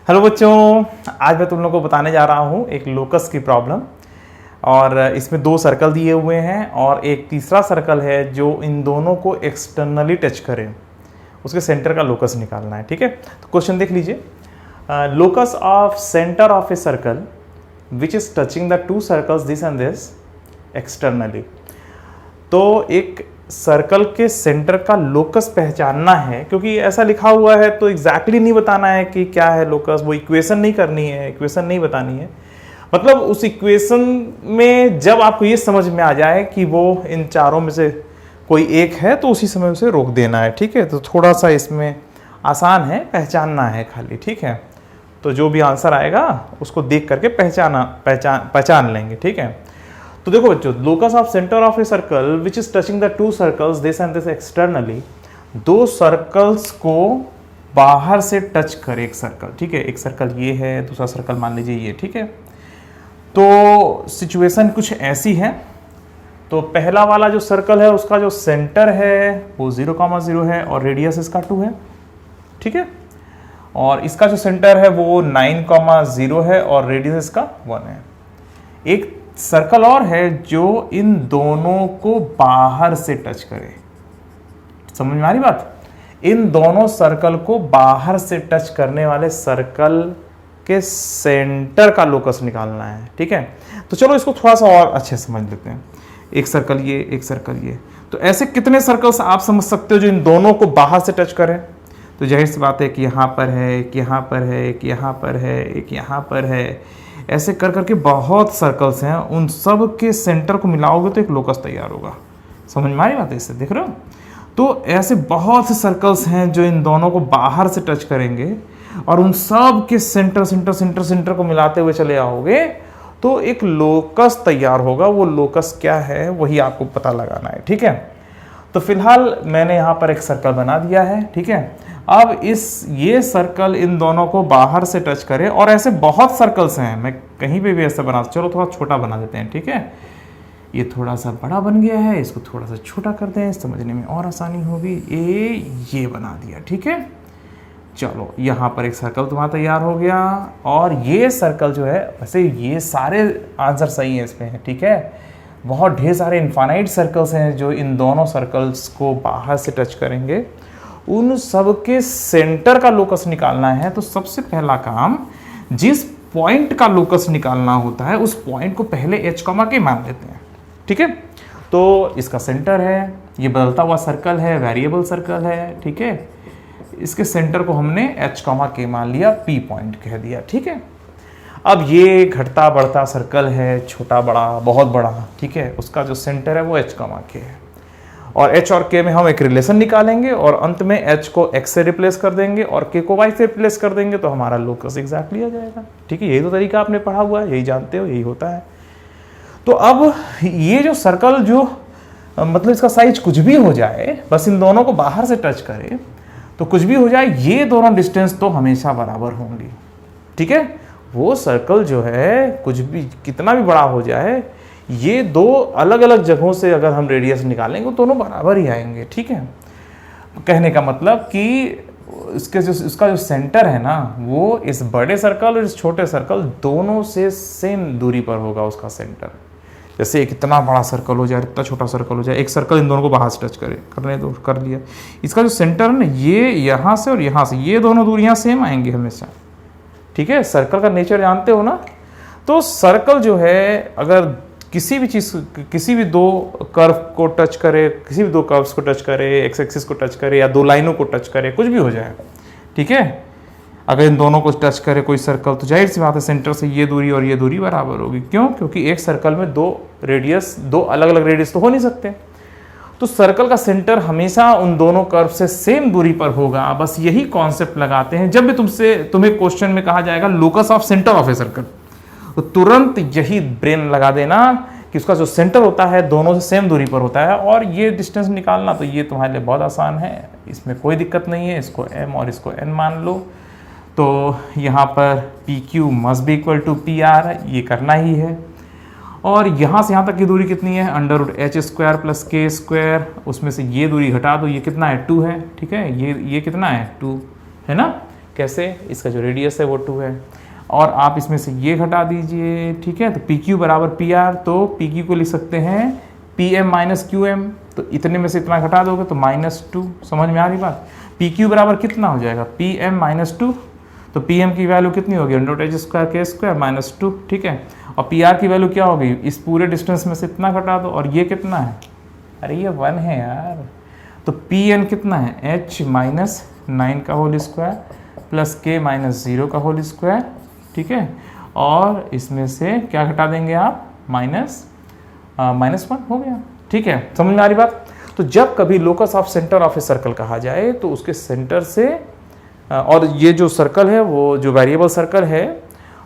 Hello बच्चों, आज मैं तुम लोगों को बताने जा रहा हूँ एक लोकस की प्रॉब्लम। और इसमें दो सर्कल दिए हुए हैं और एक तीसरा सर्कल है जो इन दोनों को एक्सटर्नली टच करे, उसके सेंटर का लोकस निकालना है। ठीक है, तो क्वेश्चन देख लीजिए। Locus of centre of a circle which is touching the two circles this and this externally. तो एक सर्कल के सेंटर का लोकस पहचानना है, क्योंकि ऐसा लिखा हुआ है तो एग्जैक्टली नहीं बताना है कि क्या है लोकस। वो इक्वेशन नहीं करनी है, इक्वेशन नहीं बतानी है। मतलब उस इक्वेशन में जब आपको ये समझ में आ जाए कि वो इन चारों में से कोई एक है तो उसी समय उसे रोक देना है। ठीक है, तो थोड़ा सा इसमें आसान है, पहचानना है खाली। ठीक है, तो जो भी आंसर आएगा उसको देख करके पहचान लेंगे। ठीक है, तो देखो बच्चों, locus of centre of a circle which is touching the two circles this and this externally. दो सर्कल्स को बाहर से टच करे एक सर्कल। ठीक है, एक सर्कल ये है, दूसरा सर्कल मान लीजिए ये। ठीक है, तो सिचुएशन कुछ ऐसी है। तो पहला वाला जो सर्कल है उसका जो सेंटर है वो 0,0 है और रेडियस इसका 2 है। ठीक है, और इसका जो सेंटर है वो 9,0 है और रेडियस इसका 1 है। एक सर्कल और है जो इन दोनों को बाहर से टच करे। समझ में आ रही बात? इन दोनों सर्कल को बाहर से टच करने वाले सर्कल के सेंटर का लोकस निकालना है। ठीक है, तो चलो इसको थोड़ा सा और अच्छे से समझ लेते हैं। एक सर्कल ये, एक सर्कल ये। तो ऐसे कितने सर्कल्स आप समझ सकते हो जो इन दोनों को बाहर से टच करें? तो जाहिर सी बात है कि यहाँ पर है, एक यहाँ पर है, एक यहाँ पर है, एक यहाँ पर है। ऐसे कर करके बहुत सर्कल्स हैं, उन सब के सेंटर को मिलाओगे तो एक लोकस तैयार होगा। समझ में आ रही बात है? इससे देख रहे हो? तो ऐसे बहुत से सर्कल्स हैं जो इन दोनों को बाहर से टच करेंगे और उन सब के सेंटर सेंटर सेंटर सेंटर को मिलाते हुए चले आओगे तो एक लोकस तैयार होगा। वो लोकस क्या है वही आपको पता लगाना है। ठीक है, तो फिलहाल मैंने यहाँ पर एक सर्कल बना दिया है। ठीक है, अब ये सर्कल इन दोनों को बाहर से टच करे और ऐसे बहुत सर्कल्स हैं, मैं कहीं पे भी ऐसा बना। चलो थोड़ा छोटा बना देते हैं। ठीक है, ये थोड़ा सा बड़ा बन गया है, इसको थोड़ा सा छोटा कर दें, समझने में और आसानी होगी। ये बना दिया। ठीक है, चलो यहाँ पर एक सर्कल तुम्हारा तैयार हो गया। और ये सर्कल जो है, वैसे ये सारे आंसर सही है इसमें। ठीक है, बहुत ढेर सारे इनफाइनाइट सर्कल्स हैं जो इन दोनों सर्कल्स को बाहर से टच करेंगे। उन सब के सेंटर का लोकस निकालना है। तो सबसे पहला काम, जिस पॉइंट का लोकस निकालना होता है उस पॉइंट को पहले h, के मान लेते हैं। ठीक है, तो इसका सेंटर है, ये बदलता हुआ सर्कल है, वेरिएबल सर्कल है। ठीक है, इसके सेंटर को हमने h, के मान लिया, p पॉइंट कह दिया। ठीक है, अब ये घटता बढ़ता सर्कल है, छोटा बड़ा बहुत बड़ा। ठीक है, उसका जो सेंटर है वो h, के है। और h और k में हम एक रिलेशन निकालेंगे और अंत में h को x से रिप्लेस कर देंगे और k को y से रिप्लेस कर देंगे तो हमारा लोकस एग्जैक्टली आ जाएगा। ठीक है, यही तो तरीका आपने पढ़ा हुआ है, यही जानते हो, यही होता है। तो अब ये जो सर्कल जो मतलब इसका साइज कुछ भी हो जाए, बस इन दोनों को बाहर से टच करे तो कुछ भी हो जाए, ये दोनों डिस्टेंस तो हमेशा बराबर होंगी। ठीक है, वो सर्कल जो है कुछ भी कितना भी बड़ा हो जाए, ये दो अलग अलग जगहों से अगर हम रेडियस निकालेंगे तो दोनों बराबर ही आएंगे। ठीक है, कहने का मतलब कि इसका जो सेंटर है ना, वो इस बड़े सर्कल और इस छोटे सर्कल दोनों से सेम दूरी पर होगा उसका सेंटर। जैसे एक इतना बड़ा सर्कल हो जाए, इतना छोटा सर्कल हो जाए, एक सर्कल इन दोनों को बाहर से टच करने दो, कर लिया। इसका जो सेंटर है ना, ये यहाँ से और यहाँ से, ये दोनों दूरियाँ सेम आएंगी हमेशा। ठीक है, सर्कल का नेचर जानते हो ना। तो सर्कल जो है अगर किसी भी चीज़, किसी भी दो कर्व को टच करे, किसी भी दो कर्व्स को टच करे, एक्स एक्सिस को टच करे या दो लाइनों को टच करे, कुछ भी हो जाए। ठीक है, अगर इन दोनों को टच करे कोई सर्कल तो जाहिर सी बात है सेंटर से ये दूरी और ये दूरी बराबर होगी। क्यों? क्योंकि एक सर्कल में दो अलग अलग रेडियस तो हो नहीं सकते। तो सर्कल का सेंटर हमेशा उन दोनों कर्व से सेम दूरी पर होगा। बस यही कॉन्सेप्ट लगाते हैं जब भी तुम्हें क्वेश्चन में कहा जाएगा locus of centre of a circle, तो तुरंत यही ब्रेन लगा देना कि उसका जो सेंटर होता है दोनों से सेम दूरी पर होता है और ये डिस्टेंस निकालना तो ये तुम्हारे लिए बहुत आसान है, इसमें कोई दिक्कत नहीं है। इसको m और इसको n मान लो। तो यहाँ पर PQ must be equal to PR, ये करना ही है। और यहाँ से यहाँ तक की दूरी कितनी है? √h² + k²। उसमें से ये दूरी घटा दो, ये कितना है? 2 है। ठीक है, ये कितना है? 2 है ना। कैसे, इसका जो रेडियस है वो 2 है, और आप इसमें से ये घटा दीजिए, ठीक है। तो पी क्यू बराबर पी आर, तो पी क्यू को लिख सकते हैं P M minus Q M, तो इतने में से इतना घटा दोगे तो -2। समझ में आ रही बात। पी क्यू बराबर कितना हो जाएगा, पी एम -2, तो पी एम की वैल्यू कितनी होगी, √h² -2, ठीक है। और पी आर की वैल्यू क्या होगी, इस पूरे डिस्टेंस में से इतना घटा दो, और ये कितना है, अरे ये 1 है यार, तो पी एन कितना है, h-9 का होल स्क्वायर प्लस k -0 का होल स्क्वायर, ठीक है। और इसमें से क्या घटा देंगे आप, -1 हो गया, ठीक है। समझ में आ रही बात। तो जब कभी locus of centre of a circle कहा जाए तो उसके सेंटर से, और ये जो सर्कल है वो जो वेरिएबल सर्कल है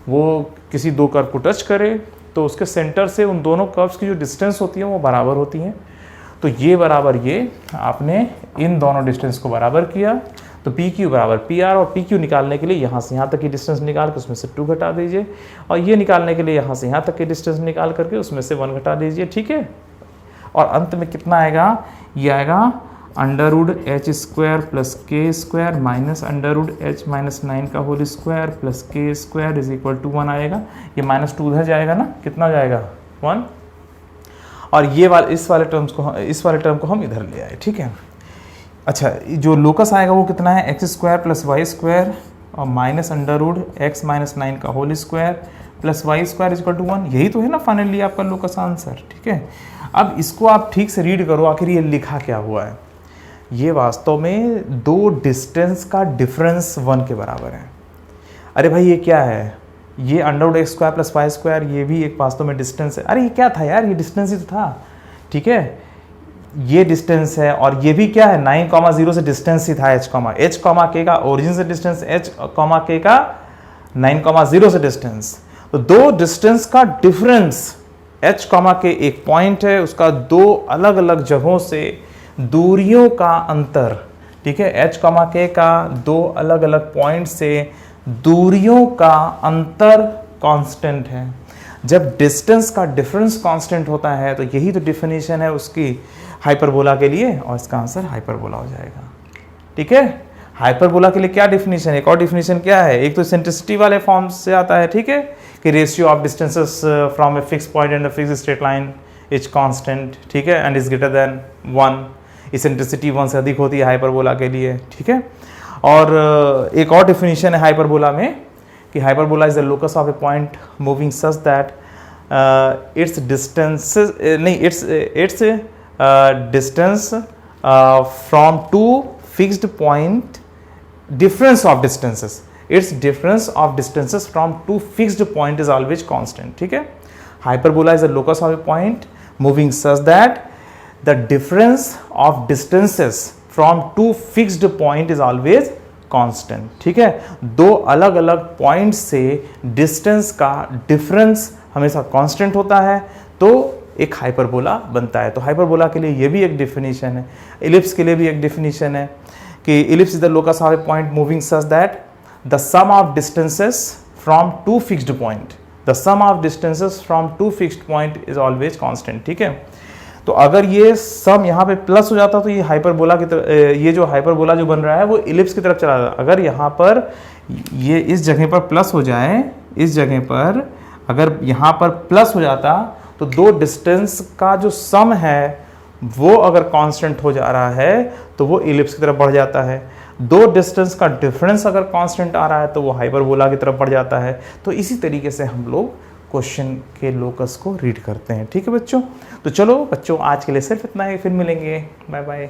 वो किसी दो कर्व को टच करे तो उसके सेंटर से उन दोनों कर्व्स की जो डिस्टेंस होती है वो बराबर होती है। तो ये बराबर ये, आपने इन दोनों डिस्टेंस को बराबर किया, तो पी क्यू बराबर पी आर, और पी क्यू निकालने के लिए यहाँ से यहाँ तक की डिस्टेंस निकाल के उसमें से 2 घटा दीजिए, और ये निकालने के लिए यहाँ से यहाँ तक की डिस्टेंस निकाल करके उसमें से 1 घटा दीजिए, ठीक है। और अंत में कितना आएगा, ये आएगा √h² plus k² minus √h-9 का whole square plus k² is equal to 1 आएगा। ये -2 उधर जाएगा ना, कितना जाएगा, 1, और ये इस वाले टर्म को हम इधर ले आए, ठीक है। अच्छा, जो लोकस आएगा वो कितना है, x² प्लस y² और माइनस √x-9 का whole square plus y² is equal to 1, यही तो है ना फाइनली आपका लोकस आंसर, ठीक है। अब इसको आप ठीक से रीड करो, आखिर ये लिखा क्या हुआ है। ये वास्तव में दो डिस्टेंस का डिफरेंस 1 के बराबर है। अरे भाई ये क्या है, ये √x² प्लस y², ये भी एक वास्तव में डिस्टेंस है। अरे ये क्या था यार, ये डिस्टेंस ही तो था, ठीक है। ये डिस्टेंस है, और ये भी क्या है, 9,0 से डिस्टेंस ही था, h, k का ओरिजिन से डिस्टेंस, h, k का 9,0 से डिस्टेंस। तो दो डिस्टेंस का डिफरेंस h, k एक पॉइंट है, उसका दो अलग अलग जगहों से दूरियों का अंतर, ठीक है। h, k का दो अलग अलग पॉइंट से दूरियों का अंतर कांस्टेंट है। जब डिस्टेंस का डिफरेंस कांस्टेंट होता है तो यही तो डिफिनीशन है उसकी हाइपरबोला के लिए, और इसका आंसर हाइपरबोला हो जाएगा, ठीक है। हाइपरबोला के लिए क्या डिफिनीशन है, एक और डिफिनीशन क्या है, एक तो सेंट्रिसिटी वाले फॉर्म से आता है, ठीक है, कि ratio of distances from a fix point and a fix straight line is constant, ठीक है, and is greater than 1। Eccentricity 1 से अधिक होती है हाइपरबोला के लिए, ठीक है। और एक और डिफिनीशन है हाइपरबोला में कि hyperbola is the locus of a point moving such that its distance distance from two fixed point, difference of distances, its difference of distances from two fixed point is always constant, ठीक है। Hyperbola is the locus of a point moving such that the difference of distances from two fixed point is always constant, ठीक है। दो अलग अलग point से distance का difference हमेशा कांस्टेंट होता है तो एक हाइपरबोला बनता है। तो हाइपरबोला के लिए ये भी एक डिफिनीशन है, इलिप्स के लिए भी एक डिफिनीशन है कि ellipse is the locus of a point moving such that the sum of distances from two fixed point, the sum of distances from two fixed point is always constant, ठीक है। तो अगर ये सम यहाँ पे प्लस हो जाता तो ये हाइपरबोला की तरफ, ये जो हाइपरबोला जो बन रहा है वो इलिप्स की तरफ चला जाता। अगर यहाँ पर ये इस जगह पर प्लस हो जाए, इस जगह पर अगर यहाँ पर प्लस हो जाता तो दो डिस्टेंस का जो सम है वो अगर कांस्टेंट हो जा रहा है तो वो इलिप्स की तरफ बढ़ जाता है। दो डिस्टेंस का डिफरेंस अगर कांस्टेंट आ रहा है तो वो हाइपरबोला की तरफ बढ़ जाता है। तो इसी तरीके से हम लोग क्वेश्चन के लोकस को रीड करते हैं, ठीक है बच्चों। तो चलो बच्चों, आज के लिए सिर्फ इतना ही, फिर मिलेंगे, बाय बाय।